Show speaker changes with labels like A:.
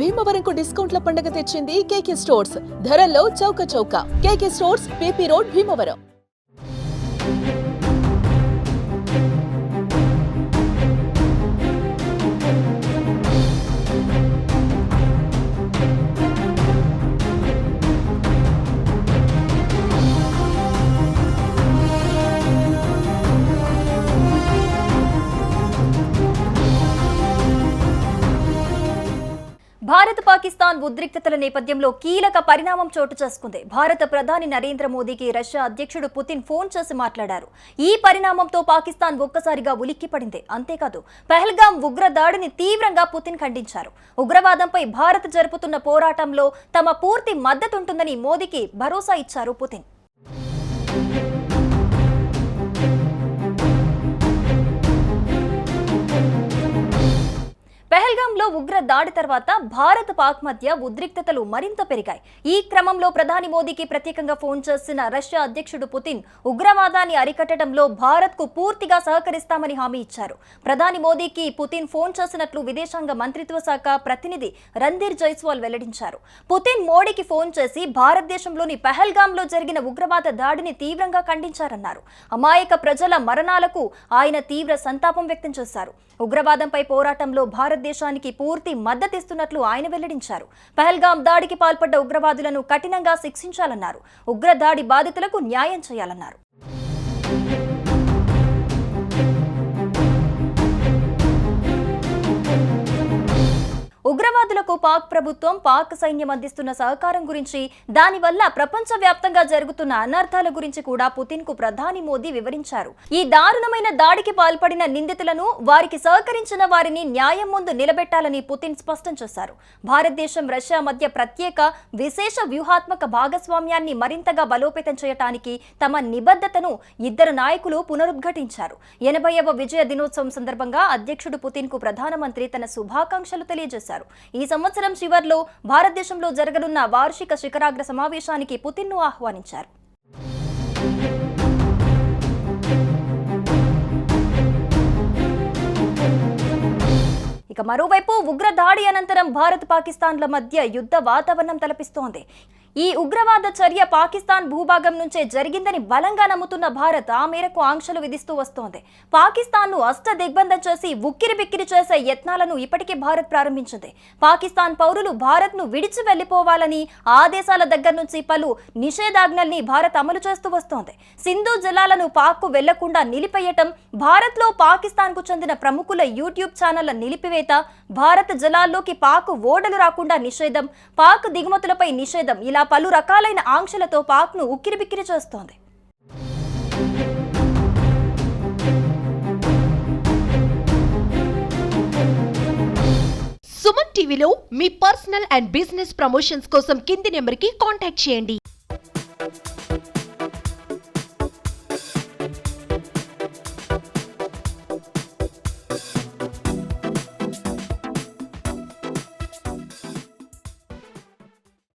A: భీమవరంకు డిస్కౌంట్ల పండుగ తెచ్చింది కేకే స్టోర్స్. ధరల్లో చౌక. KK stores, PP road, Bhimavaram.
B: Bharat Pakistan ఉద్రిక్తతల నేపథ్యంలో కీలక పరిణామం చోటు చేసుకుంది. భారత ప్రధాని నరేంద్ర మోదీకి రష్యా అధ్యక్షుడు పుతిన్ ఫోన్ చేసి మాట్లాడారు. ఈ పరిణామంతో పాకిస్తాన్ ఒక్కసారిగా ఉలిక్కిపడింది. అంతేకాదు, పహల్గాం ఉగ్ర దాడిని తీవ్రంగా పుతిన్ ఖండించారు. ఉగ్రవాదంపై భారత్ జరుపుతున్న పోరాటంలో తమ పూర్తి మద్దతుంటుందని మోదీకి భరోసా ఇచ్చారు పుతిన్. పహల్గాంలో ఉగ్ర దాడి తర్వాత భారత్ పాక్ మధ్య ఉద్రిక్తతలు మరింత పెరిగాయి. ఈ క్రమంలో ప్రధాని మోదీకి ప్రత్యేకంగా ఫోన్ చేసిన రష్యా అధ్యక్షుడు పుతిన్ ఉగ్రవాదాన్ని అరికట్టడంలో భారత్కు పూర్తిగా సహకరిస్తామని హామీ ఇచ్చారు. ప్రధాని మోదీకి పుతిన్ ఫోన్ చేసినట్లు విదేశాంగ మంత్రిత్వ శాఖ ప్రతినిధి రణ్ధీర్ జైస్వాల్ వెల్లడించారు. పుతిన్ మోడీకి ఫోన్ చేసి భారతదేశంలోని పహల్గాంలో జరిగిన ఉగ్రవాద దాడిని తీవ్రంగా ఖండించారన్నారు. అమాయక ప్రజల మరణాలకు ఆయన తీవ్ర సంతాపం వ్యక్తం చేశారు. ఉగ్రవాదంపై పోరాటంలో భారతదేశానికి పూర్తి మద్దతిస్తున్నట్లు ఆయన వెల్లడించారు. పహల్గాం దాడికి పాల్పడ్డ ఉగ్రవాదులను కఠినంగా శిక్షించాలన్నారు. ఉగ్రదాడి బాధితులకు న్యాయం చేయాలన్నారు. ఉగ్రవాదులకు పాక్ ప్రభుత్వం, పాక్ సైన్యం అందిస్తున్న సహకారం గురించి, దానివల్ల ప్రపంచవ్యాప్తంగా జరుగుతున్న అనర్థాల గురించి కూడా పుతిన్ కు ప్రధాని మోదీ వివరించారు. ఈ దారుణమైన దాడికి పాల్పడిన నిందితులను, వారికి సహకరించిన వారిని న్యాయం ముందు నిలబెట్టాలని పుతిన్ స్పష్టం చేశారు. భారతదేశం, రష్యా మధ్య ప్రత్యేక, విశేష వ్యూహాత్మక భాగస్వామ్యాన్ని మరింతగా బలోపేతం చేయడానికి తమ నిబద్ధతను ఇద్దరు నాయకులు పునరుద్ఘాటించారు. 80వ విజయ దినోత్సవం సందర్భంగా అధ్యక్షుడు పుతిన్ కు ప్రధానమంత్రి తన శుభాకాంక్షలు తెలియజేశారు. ఈ సంవత్సరం చివర్లో భారతదేశంలో జరగనున్న వార్షిక శిఖరాగ్ర సమావేశానికి పుతిన్ను ఆహ్వానించారు. ఇక మరోవైపు ఉగ్ర దాడి అనంతరం భారత్ పాకిస్తాన్ల మధ్య యుద్ధ వాతావరణం తలపిస్తోంది. ఈ ఉగ్రవాద చర్య పాకిస్తాన్ భూభాగం నుంచే జరిగిందని బలంగా నమ్ముతున్న భారత్ ఆ మేరకు ఆంక్షలు విధిస్తూ వస్తోంది. పాకిస్తాన్ను అష్టదిగ్బంధం చేసి ఉక్కిరిబిక్కిరి చేసే యత్నాలను ఇప్పటికే భారత్ ప్రారంభించింది. పాకిస్తాన్ పౌరులు భారత్ను విడిచి వెళ్లిపోవాలని ఆ దేశాల దగ్గర నుంచి పలు నిషేధాజ్ఞల్ని భారత్ అమలు చేస్తూ వస్తోంది. సింధు జలాలను పాక్కు వెళ్లకుండా నిలిపేయటం, భారత్లో పాకిస్తాన్కు చెందిన ప్రముఖుల యూట్యూబ్ ఛానళ్ల నిలిపివేత, భారత్ జలాల్లోకి పాక్ ఓడలు రాకుండా నిషేధం, పాక్ దిగుమతులపై నిషేధం, ఇలా పలు రకాలైన ఆంక్షలతో పాక్ను ఉక్కిరిబిక్కిరి చేస్తోంది.
C: సుమన్ టీవీలో మీ పర్సనల్ అండ్ బిజినెస్ ప్రమోషన్స్ కోసం కింది నెంబర్కి కాంటాక్ట్ చేయండి.